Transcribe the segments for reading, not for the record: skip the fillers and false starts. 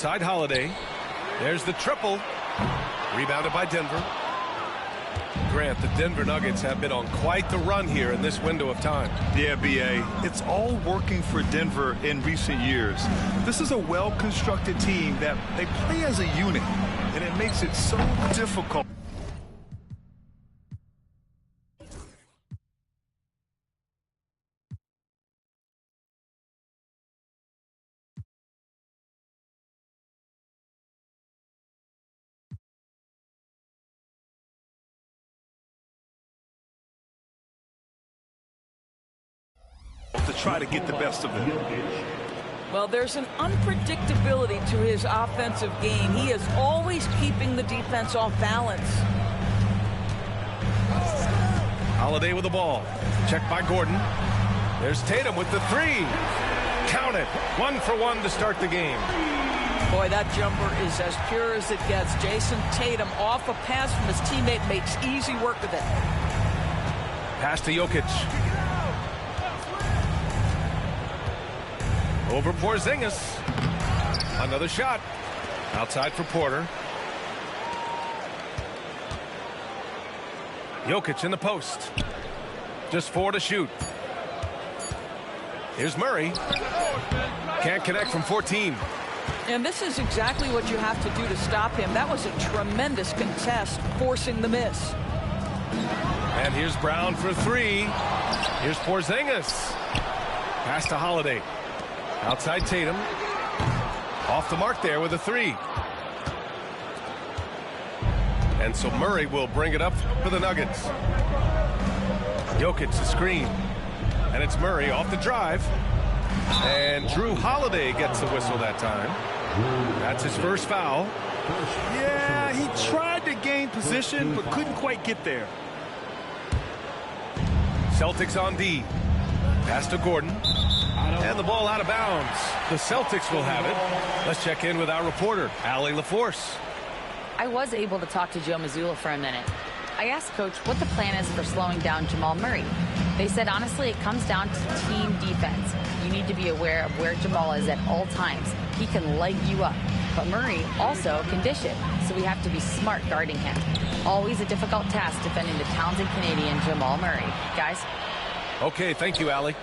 Outside Holiday. There's the triple. Rebounded by Denver. Grant, the Denver Nuggets have been on quite the run here in this window of time. Yeah, B.A. It's all working for Denver in recent years. This is a well-constructed team that they play as a unit, and it makes it so difficult. To try to get the best of them. Well, there's an unpredictability to his offensive game. He is always keeping the defense off balance. Holiday with the ball. Checked by Gordon. There's Tatum with the three. Count it. 1 for 1 to start the game. Boy, that jumper is as pure as it gets. Jason Tatum off a pass from his teammate makes easy work of it. Pass to Jokic. Over Porzingis. Another shot. Outside for Porter. Jokic in the post. Just 4 to shoot. Here's Murray. Can't connect from 14. And this is exactly what you have to do to stop him. That was a tremendous contest, forcing the miss. And here's Brown for 3. Here's Porzingis. Pass to Holiday. Outside Tatum. Off the mark there with a 3. And so Murray will bring it up for the Nuggets. Jokic the screen. And it's Murray off the drive. And Drew Holiday gets the whistle that time. That's his first foul. Yeah, he tried to gain position but couldn't quite get there. Celtics on D. Pass to Gordon. And the ball out of bounds. The Celtics will have it. Let's check in with our reporter, Allie LaForce. I was able to talk to Joe Mazzulla for a minute. I asked Coach what the plan is for slowing down Jamal Murray. They said, honestly, it comes down to team defense. You need to be aware of where Jamal is at all times. He can light you up. But Murray also can dish it, so we have to be smart guarding him. Always a difficult task defending the talented Canadian Jamal Murray. Guys? Okay, thank you, Allie.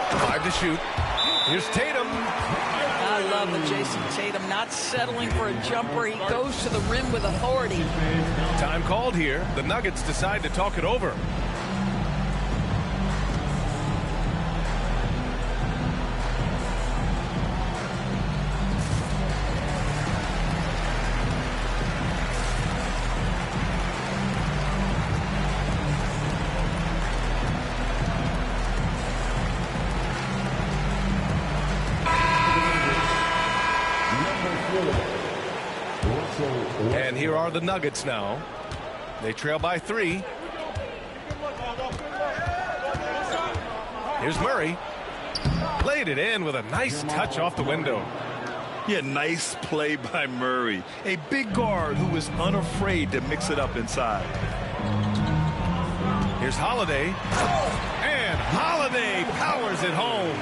5 to shoot. Here's Tatum. I love the Jason Tatum not settling for a jumper. He goes to the rim with authority. Time called here. The Nuggets decide to talk it over. And here are the Nuggets now. They trail by 3. Here's Murray. Played it in with a nice touch off the window. Yeah, nice play by Murray. A big guard who is unafraid to mix it up inside. Here's Holiday. And Holiday powers it home.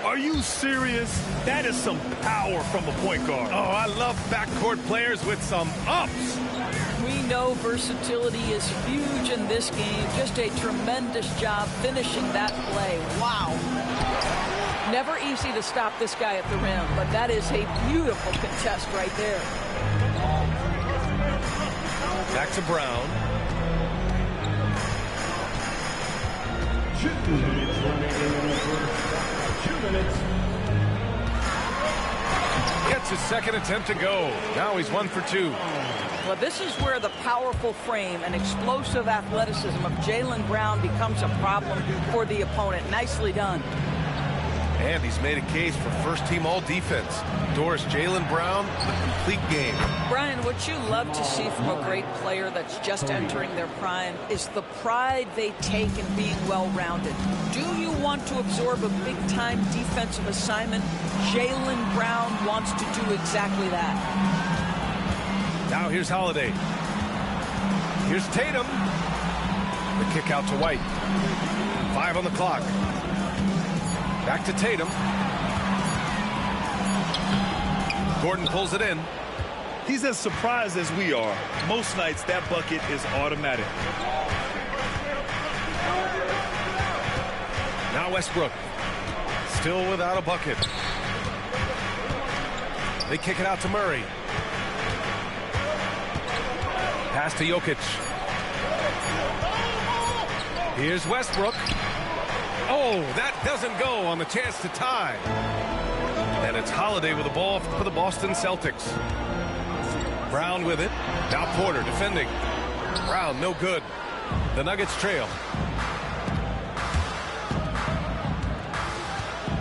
Are you serious? That is some power from a point guard. Oh, I love backcourt players with some ups. We know versatility is huge in this game. Just a tremendous job finishing that play. Wow. Never easy to stop this guy at the rim, but that is a beautiful contest right there. Back to Brown. 2 minutes remaining. 2 minutes. Gets his second attempt to go. Now he's 1 for 2. Well, this is where the powerful frame and explosive athleticism of Jaylen Brown becomes a problem for the opponent. Nicely done. And he's made a case for first-team all-defense. Doris, Jaylen Brown, the complete game. Brian, what you love to see from a great player that's just entering their prime is the pride they take in being well-rounded. Do you want to absorb a big-time defensive assignment? Jaylen Brown wants to do exactly that. Now here's Holiday. Here's Tatum. The kick out to White. 5 on the clock. Back to Tatum. Gordon pulls it in. He's as surprised as we are. Most nights, that bucket is automatic. Now Westbrook. Still without a bucket. They kick it out to Murray. Pass to Jokic. Here's Westbrook. Oh, that doesn't go on the chance to tie. And it's Holiday with the ball for the Boston Celtics. Brown with it. Now Porter defending. Brown no good. The Nuggets trail.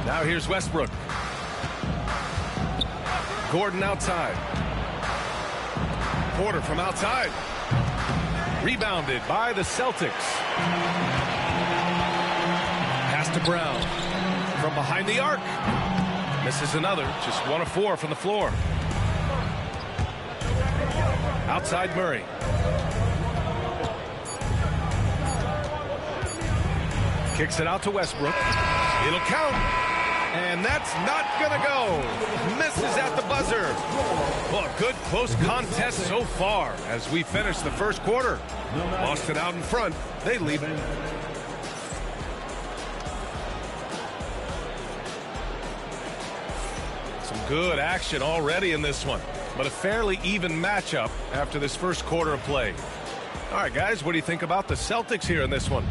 Now here's Westbrook. Gordon outside. Porter from outside. Rebounded by the Celtics. Pass to Brown. From behind the arc. Misses another. Just 1 of 4 from the floor. Outside Murray. Kicks it out to Westbrook. It'll count. And that's not going to go. Misses at the buzzer. Well, a good close contest so far as we finish the first quarter. Boston out in front. They lead. Some good action already in this one, but a fairly even matchup after this first quarter of play. All right, guys, what do you think about the Celtics here in this one?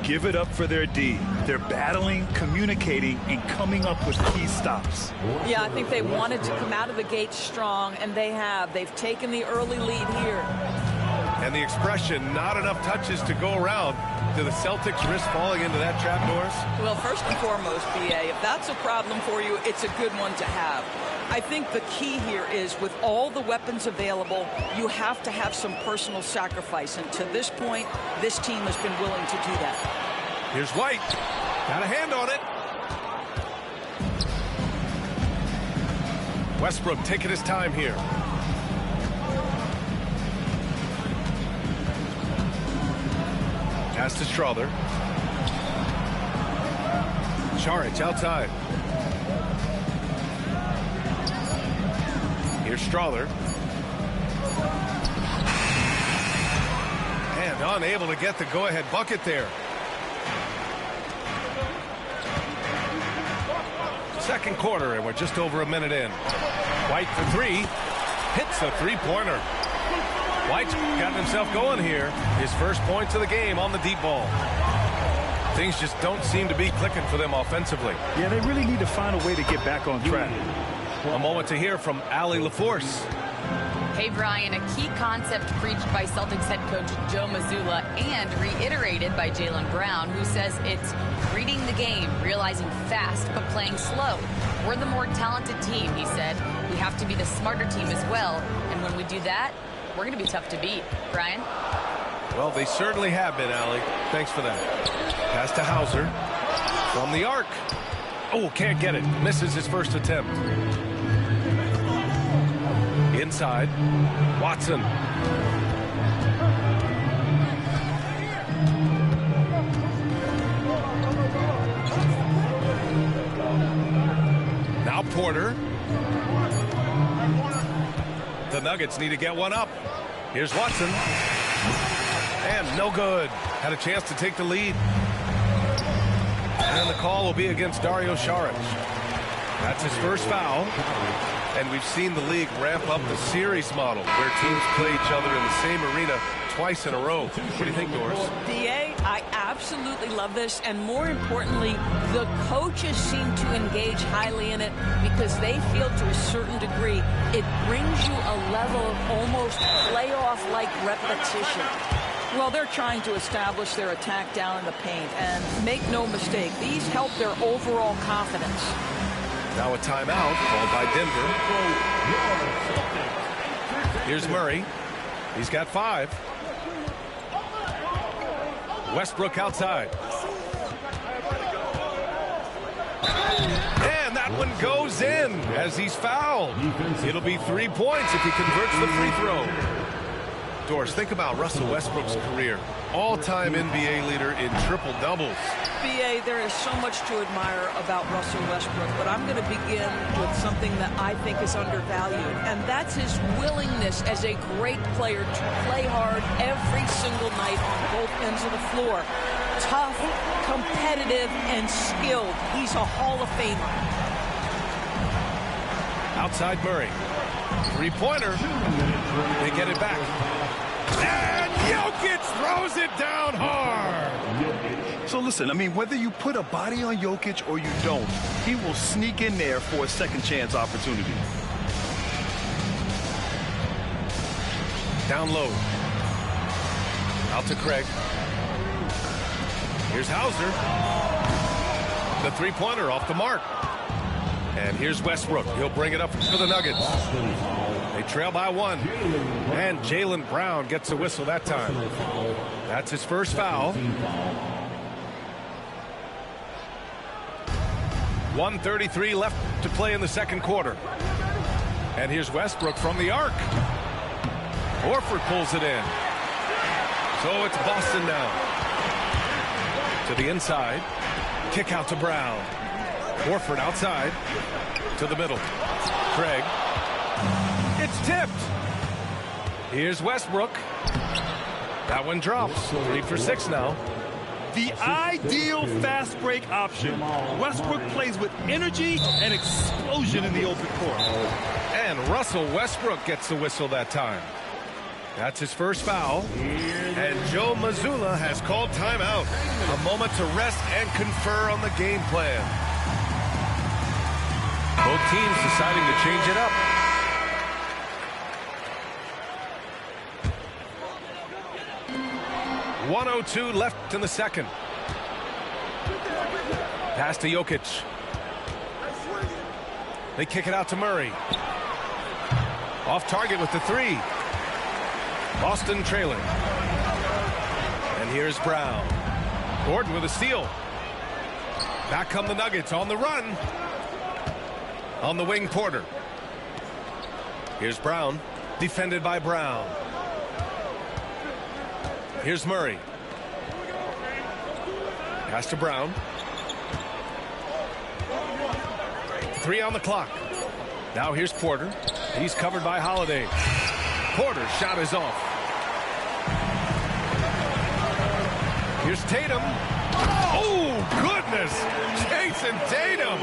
Give it up for their D. They're battling, communicating, and coming up with key stops. Yeah, I think they wanted to come out of the gate strong, and they have. They've taken the early lead here. And the expression, not enough touches to go around. Do the Celtics risk falling into that trap, Norris? Well, first and foremost, B.A., if that's a problem for you, it's a good one to have. I think the key here is with all the weapons available, you have to have some personal sacrifice. And to this point, this team has been willing to do that. Here's White. Got a hand on it. Westbrook taking his time here. Pass to Strother. Saric outside. Here's Strother. And unable to get the go-ahead bucket there. Second quarter, and we're just over a minute in. White for 3. Hits a three-pointer. White's got himself going here. His first points of the game on the deep ball. Things just don't seem to be clicking for them offensively. Yeah, they really need to find a way to get back on track. A moment to hear from Allie LaForce. Hey, Brian, a key concept preached by Celtics head coach Joe Mazzulla and reiterated by Jaylen Brown, who says it's reading the game, realizing fast, but playing slow. We're the more talented team, he said. We have to be the smarter team as well. And when we do that, we're going to be tough to beat. Brian? Well, they certainly have been, Allie. Thanks for that. Pass to Hauser. From the arc. Oh, can't get it. Misses his first attempt. Inside. Watson. Now Porter. The Nuggets need to get one up. Here's Watson. And no good. Had a chance to take the lead. And the call will be against Dario Saric. That's his first foul. And we've seen the league ramp up the series model where teams play each other in the same arena twice in a row. What do you think, Doris? D.A., I absolutely love this. And more importantly, the coaches seem to engage highly in it because they feel to a certain degree it brings you a level of almost playoff-like repetition. Well, they're trying to establish their attack down in the paint. And make no mistake, these help their overall confidence. Now a timeout called by Denver. Here's Murray. He's got 5. Westbrook outside. And that one goes in as he's fouled. It'll be 3 points if he converts the free throw. outdoors. Think about Russell Westbrook's career. All-time NBA leader in triple-doubles. BA, there is so much to admire about Russell Westbrook, but I'm going to begin with something that I think is undervalued, and that's his willingness as a great player to play hard every single night on both ends of the floor. Tough, competitive, and skilled. He's a Hall of Famer. Outside Murray. Three-pointer. They get it back. And Jokic throws it down hard. So listen, I mean, whether you put a body on Jokic or you don't, he will sneak in there for a second chance opportunity. Down low. Out to Craig. Here's Hauser. The three-pointer off the mark. And here's Westbrook. He'll bring it up for the Nuggets. They trail by one. And Jaylen Brown gets a whistle that time. That's his first foul. 1:33 left to play in the second quarter. And here's Westbrook from the arc. Horford pulls it in. So it's Boston now. To the inside. Kick out to Brown. Horford outside. To the middle. Craig. It's tipped. Here's Westbrook. That one drops. 3 for 6 now. The ideal fast break option. Westbrook plays with energy and explosion in the open court. And Russell Westbrook gets the whistle that time. That's his first foul. And Joe Mazzulla has called timeout. A moment to rest and confer on the game plan. Both teams deciding to change it up. .102 left in the second. Pass to Jokic. They kick it out to Murray. Off target with the three. Boston trailing. And here's Brown. Gordon with a steal. Back come the Nuggets on the run. On the wing, Porter. Here's Brown. Defended by Brown. Here's Murray. Pass to Brown. 3 on the clock. Now here's Porter. He's covered by Holiday. Porter's shot is off. Here's Tatum. Oh, goodness. Jason Tatum.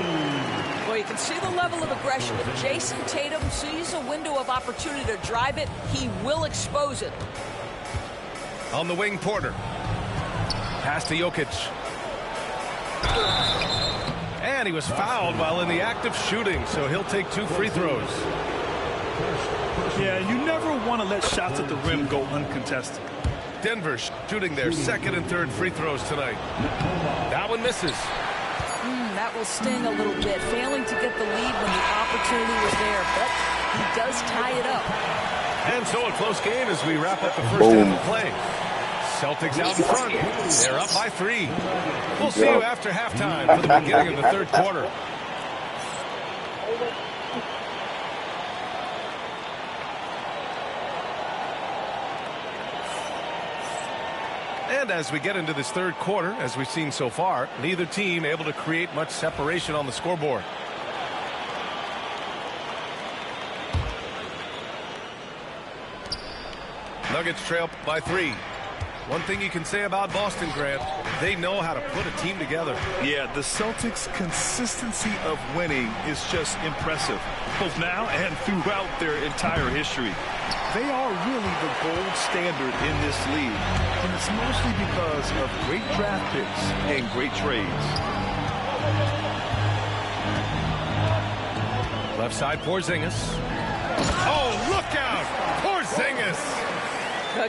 Well, you can see the level of aggression. If Jason Tatum sees a window of opportunity to drive it, he will expose it. On the wing, Porter. Pass to Jokic. And he was fouled while in the act of shooting, so he'll take 2 free throws. Yeah, you never want to let shots at the rim go uncontested. Denver shooting their second and third free throws tonight. That one misses. That will sting a little bit, failing to get the lead when the opportunity was there, but he does tie it up. And so a close game as we wrap up the first half of play. Celtics out in front. They're up by 3. We'll see you after halftime for the beginning of the third quarter. And as we get into this third quarter, as we've seen so far, neither team able to create much separation on the scoreboard. Nuggets trail by 3. One thing you can say about Boston, Grant, they know how to put a team together. Yeah, the Celtics' consistency of winning is just impressive, both now and throughout their entire history. They are really the gold standard in this league, and it's mostly because of great draft picks and great trades. Left side, Porzingis. Oh, look out! Porzingis!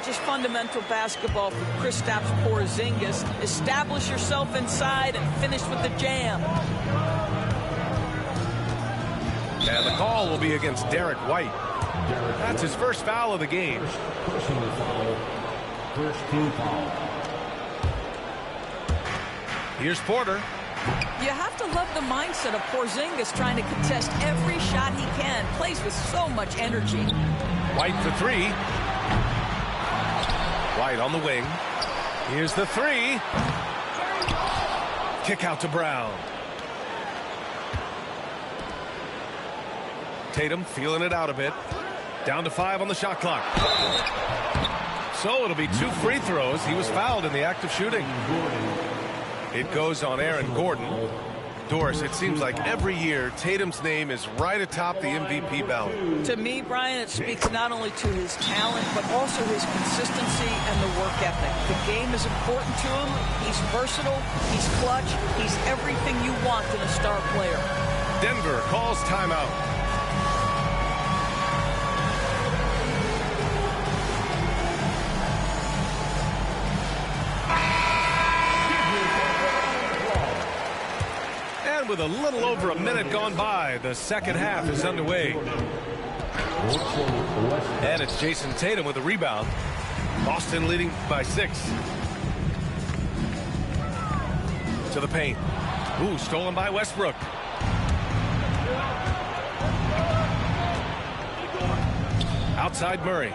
Just fundamental basketball for Kristaps Porzingis. Establish yourself inside and finish with the jam. And the call will be against Derek White. That's his first foul of the game. First team foul. Here's Porter. You have to love the mindset of Porzingis trying to contest every shot he can. Plays with so much energy. White for 3. White on the wing. Here's the three. Kick out to Brown. Tatum feeling it out a bit. Down to 5 on the shot clock. So it'll be 2 free throws. He was fouled in the act of shooting. It goes on Aaron Gordon. Doris, it seems like every year Tatum's name is right atop the MVP ballot. To me, Brian, it speaks not only to his talent, but also his consistency and the work ethic. The game is important to him. He's versatile. He's clutch. He's everything you want in a star player. Denver calls timeout. With a little over a minute gone by, the second half is underway. And it's Jason Tatum with a rebound. Boston leading by 6. To the paint. Ooh, stolen by Westbrook. Outside Murray.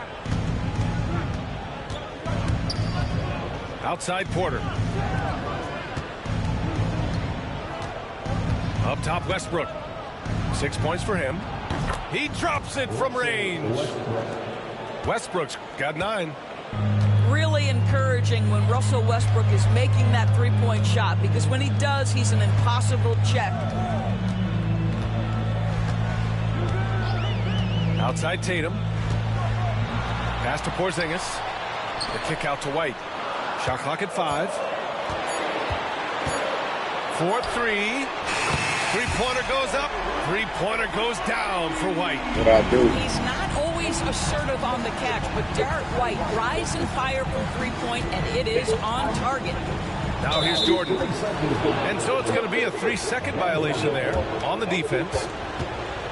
Outside Porter. Up top, Westbrook. 6 points for him. He drops it from range. Westbrook's got 9. Really encouraging when Russell Westbrook is making that three-point shot, because when he does, he's an impossible check. Outside Tatum. Pass to Porzingis. The kick out to White. Shot clock at 5. 4-3. Three-pointer goes up. Three-pointer goes down for White. What I do. He's not always assertive on the catch, but Derek White rise and fire from three-point, and it is on target. Now here's Jordan. And so it's going to be a 3-second violation there on the defense.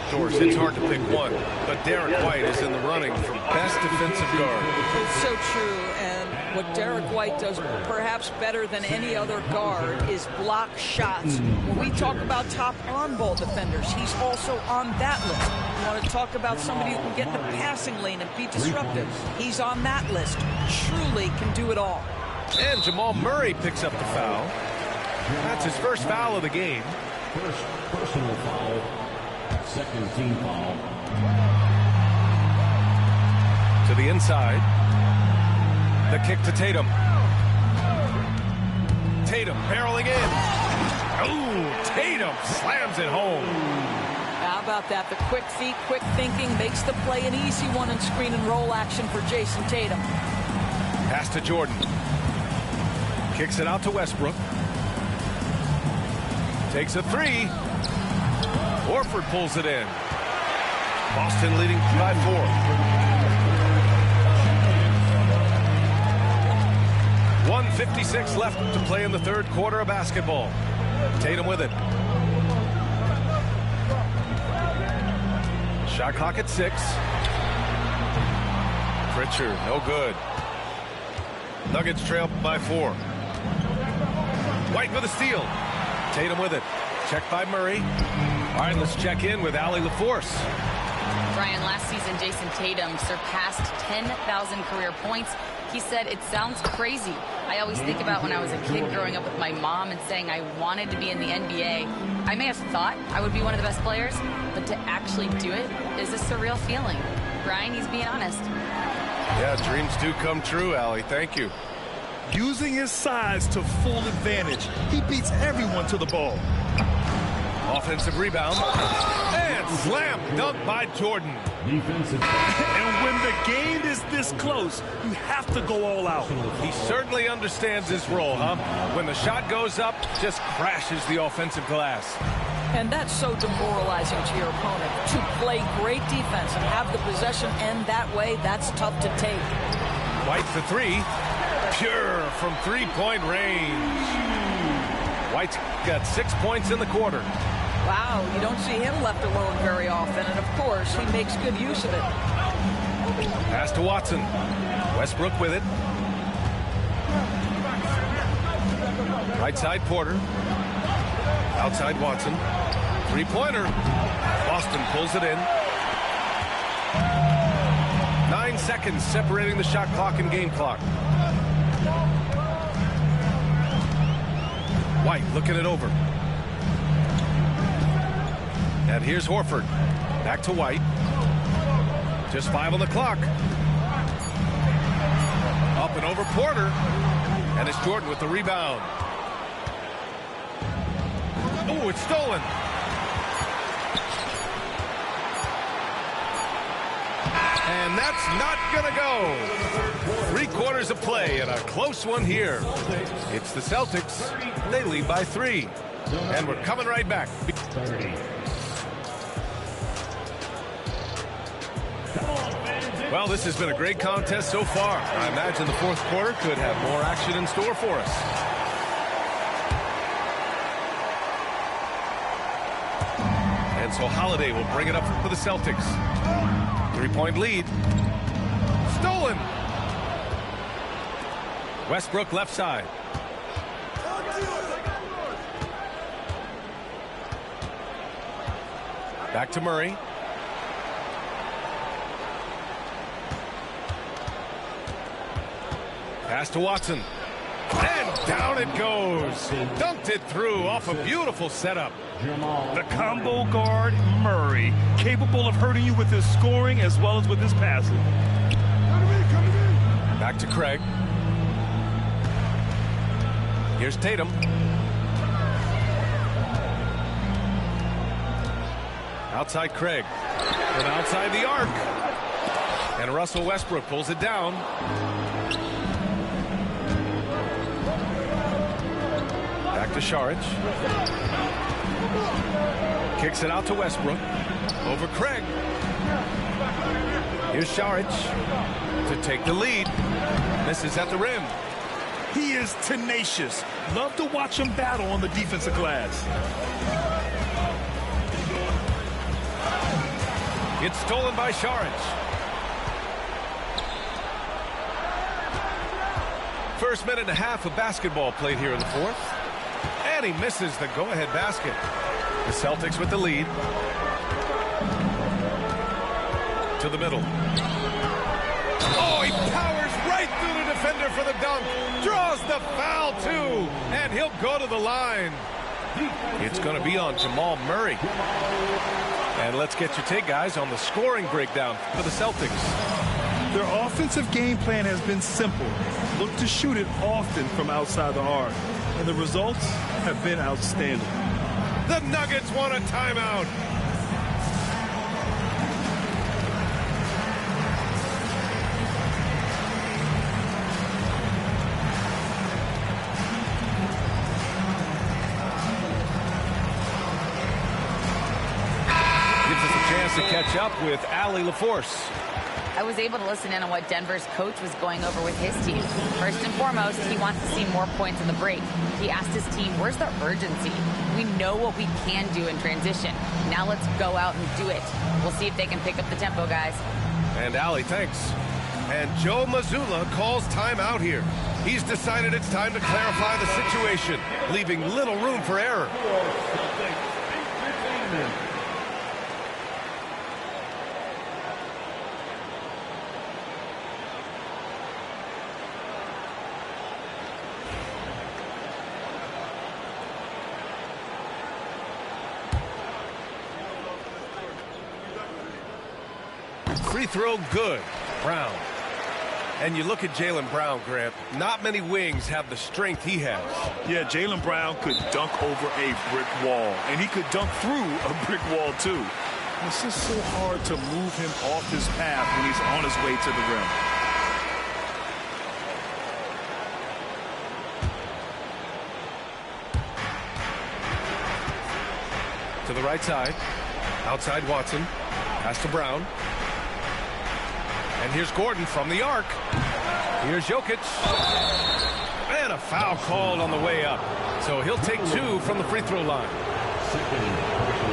Doris, it's hard to pick one, but Derek White is in the running for best defensive guard. It's so true, and what Derek White does perhaps better than any other guard is block shots. When we talk about top on-ball defenders, he's also on that list. You want to talk about somebody who can get in the passing lane and be disruptive. He's on that list. Truly can do it all. And Jamal Murray picks up the foul. That's his first foul of the game. First personal foul. Second team foul. To the inside. The kick to Tatum. Tatum barreling in. Oh, Tatum slams it home. How about that? The quick feet, quick thinking makes the play an easy one in screen and roll action for Jason Tatum. Pass to Jordan. Kicks it out to Westbrook. Takes a 3. Horford pulls it in. Boston leading by 4. 1:56 left to play in the third quarter of basketball. Tatum with it. Shot clock at 6. Pritchard, no good. Nuggets trail by 4. White with a steal. Tatum with it. Checked by Murray. All right, let's check in with Allie LaForce. Brian, last season, Jason Tatum surpassed 10,000 career points. He said, "It sounds crazy. I always think about when I was a kid growing up with my mom and saying I wanted to be in the NBA. I may have thought I would be one of the best players, but to actually do it is a surreal feeling." Brian, he's being honest. Yeah, dreams do come true, Allie. Thank you. Using his size to full advantage. He beats everyone to the ball. Offensive rebound. And slam dunk by Jordan. Defensive. And when the game is this close, you have to go all out. He certainly understands his role, huh? When the shot goes up, just crashes the offensive glass. And that's so demoralizing to your opponent. To play great defense and have the possession end that way, that's tough to take. White for 3. Pure from three-point range. White's got 6 points in the quarter. Wow, you don't see him left alone very often, and of course, he makes good use of it. Pass to Watson. Westbrook with it. Right side Porter. Outside Watson. Three-pointer. Boston pulls it in. 9 seconds separating the shot clock and game clock. White looking it over. And here's Horford. Back to White. Just 5 on the clock. Up and over Porter. And it's Jordan with the rebound. Oh, it's stolen. And that's not going to go. 3/4 of play and a close one here. It's the Celtics. They lead by 3. And we're coming right back. Well, this has been a great contest so far. I imagine the 4th quarter could have more action in store for us. And so Holiday will bring it up for the Celtics. 3-point lead. Stolen. Westbrook left side. Back to Murray. Pass to Watson. And down it goes. Dunked it through off a beautiful setup. The combo guard, Murray, capable of hurting you with his scoring as well as with his passing. Back to Craig. Here's Tatum. Outside Craig. From outside the arc. And Russell Westbrook pulls it down. Back to Šarić. Kicks it out to Westbrook. Over Craig. Here's Šarić to take the lead. Misses at the rim. He is tenacious. Love to watch him battle on the defensive glass. It's stolen by Šarić. First minute and a half of basketball played here in the 4th. And he misses the go-ahead basket. The Celtics with the lead. To the middle. Oh, he powers right through the defender for the dunk. Draws the foul, too. And he'll go to the line. It's going to be on Jamal Murray. And let's get your take, guys, on the scoring breakdown for the Celtics. Their offensive game plan has been simple. Look to shoot it often from outside the arc. And the results have been outstanding. The Nuggets want a timeout. Gives us a chance to catch up with Allie LaForce. I was able to listen in on what Denver's coach was going over with his team. First and foremost, he wants to see more points in the break. He asked his team, where's the urgency? We know what we can do in transition. Now let's go out and do it. We'll see if they can pick up the tempo, guys. And Allie, thanks. And Joe Mazzulla calls timeout here. He's decided it's time to clarify the situation, leaving little room for error. 3 throw good. Brown. And you look at Jaylen Brown, Grant. Not many wings have the strength he has. Yeah, Jaylen Brown could dunk over a brick wall. And he could dunk through a brick wall, too. It's just so hard to move him off his path when he's on his way to the rim. To the right side. Outside Watson. Pass to Brown. And here's Gordon from the arc. Here's Jokic. And a foul called on the way up. So he'll take 2 from the free throw line.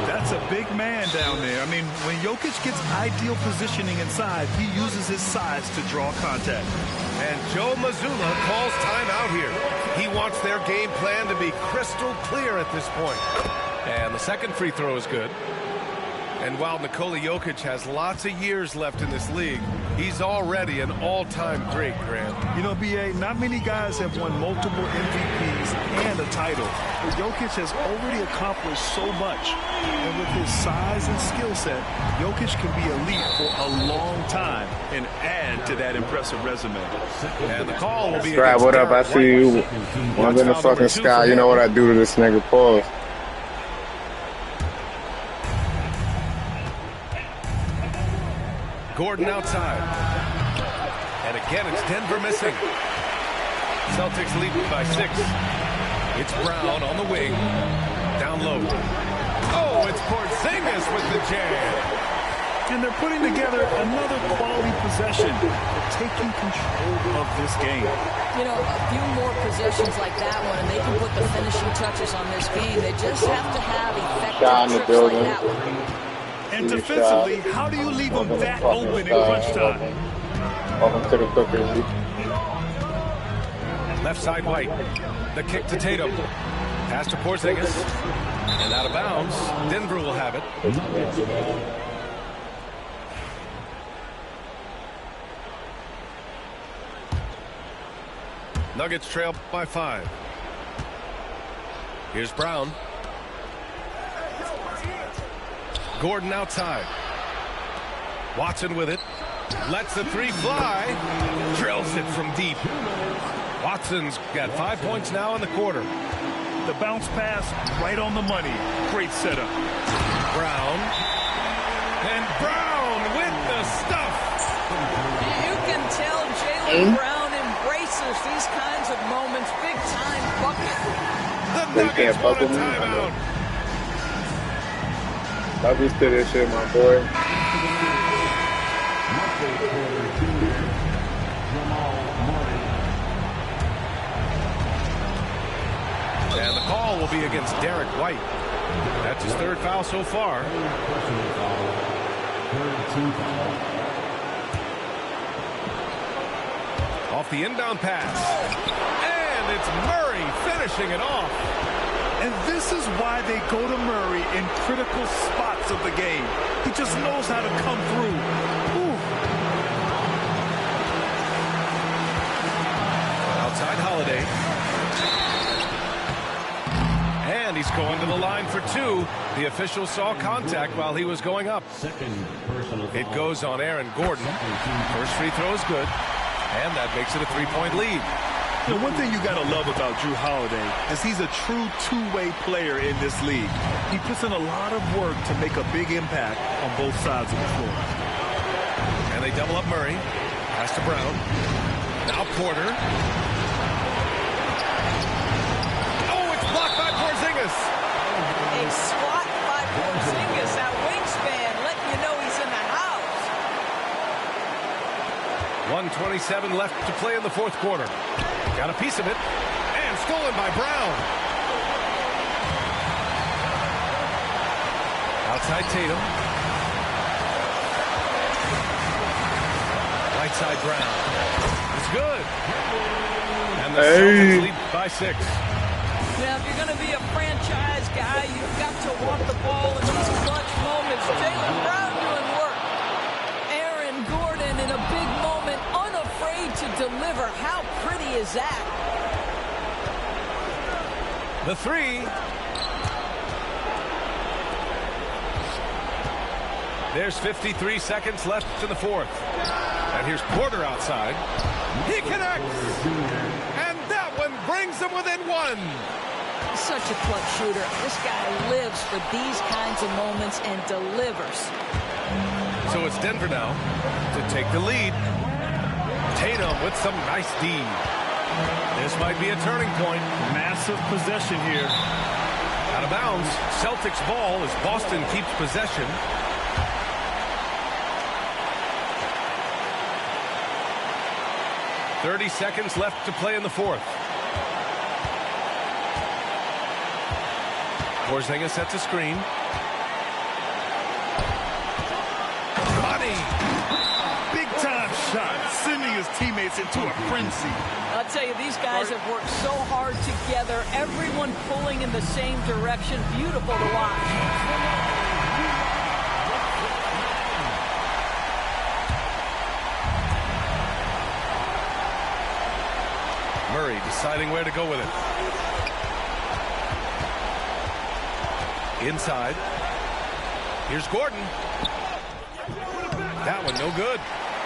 That's a big man down there. I mean, when Jokic gets ideal positioning inside, he uses his size to draw contact. And Joe Mazzulla calls timeout here. He wants their game plan to be crystal clear at this point. And the second free throw is good. And while Nikola Jokic has lots of years left in this league, he's already an all-time great, Grant. You know, B.A., not many guys have won multiple MVPs and a title. But Jokic has already accomplished so much. And with his size and skill set, Jokic can be elite for a long time and add to that impressive resume. And the call will be Brad, what up? I see you. I'm in the fucking sky. You know what I do to this nigga? Pause. Gordon outside. And again, it's Denver missing. Celtics lead by 6. It's Brown on the wing. Down low. Oh, it's Porzingis with the jam. And they're putting together another quality possession. They're taking control of this game. You know, a few more possessions like that one, and they can put the finishing touches on this game. They just have to have effective trips like that one. And defensively, how do you leave them that open in crunch time? Welcome to the cookies. Left side White. The kick to Tatum. Pass to Porzingis. And out of bounds. Denver will have it. Nuggets trail by 5. Here's Brown. Gordon outside. Watson with it. Lets the 3 fly. Drills it from deep. Watson's got 5 points now in the quarter. The bounce pass right on the money. Great setup. Brown. And Brown with the stuff. You can tell Jaylen Brown embraces these kinds of moments. Big time bucket. The Nuggets want a timeout. I'm used to this shit, my boy. And the call will be against Derek White. That's his 3rd foul so far. Off the inbound pass. And it's Murray finishing it off. And this is why they go to Murray in critical spots of the game. He just knows how to come through. Ooh. Outside Holiday. And he's going to the line for 2. The official saw contact while he was going up. It goes on Aaron Gordon. First free throw is good. And that makes it a 3-point lead. The one thing you got to love about Jrue Holiday is he's a true two-way player in this league. He puts in a lot of work to make a big impact on both sides of the floor. And they double up Murray. Pass to Brown. Now Porter. Oh, it's blocked by Porzingis. A swat by Porzingis. That wingspan letting you know he's in the house. 1:27 left to play in the 4th quarter. Got a piece of it. And stolen by Brown. Outside Tatum. Right side Brown. It's good. And the Celtics lead by 6. Now, if you're going to be a franchise guy, you've got to want the ball in these clutch moments. Jaylen Brown doing work. Aaron Gordon in a big moment, unafraid to deliver. How pretty is that? The 3. There's 53 seconds left in the 4th. And here's Porter outside. He connects. And that one brings them within 1. Such a clutch shooter. This guy lives for these kinds of moments and delivers. So it's Denver now to take the lead. Tatum with some nice D. This might be a turning point. Massive possession here. Out of bounds. Celtics ball as Boston keeps possession. .30 seconds left to play in the 4th. Porzingis sets a screen. Money. Big time shot, sending his teammates into a frenzy. I'll tell you, these guys have worked so hard together. Everyone pulling in the same direction. Beautiful to watch. Deciding where to go with it. Inside. Here's Gordon. That one no good.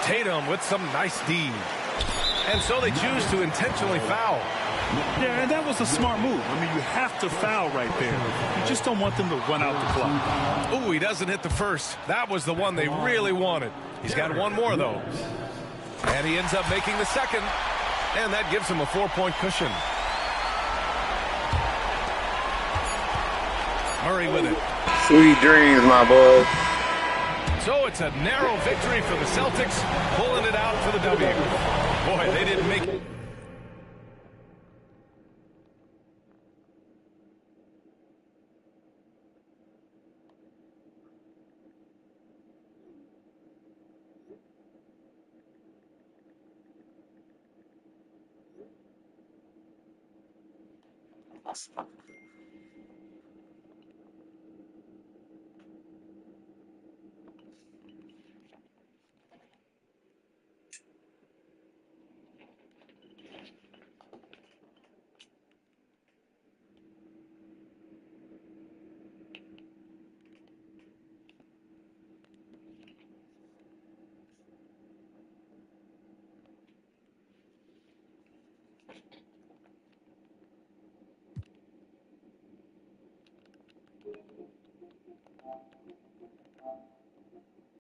Tatum with some nice D. And so they choose to intentionally foul. Yeah, and that was a smart move. I mean, you have to foul right there. You just don't want them to run out the clock. Ooh, he doesn't hit the first. That was the one they really wanted. He's got one more, though. And he ends up making the second. And that gives him a 4-point cushion. Murray with it. Sweet dreams, my boy. So it's a narrow victory for the Celtics, pulling it out for the W. Boy, they didn't make it.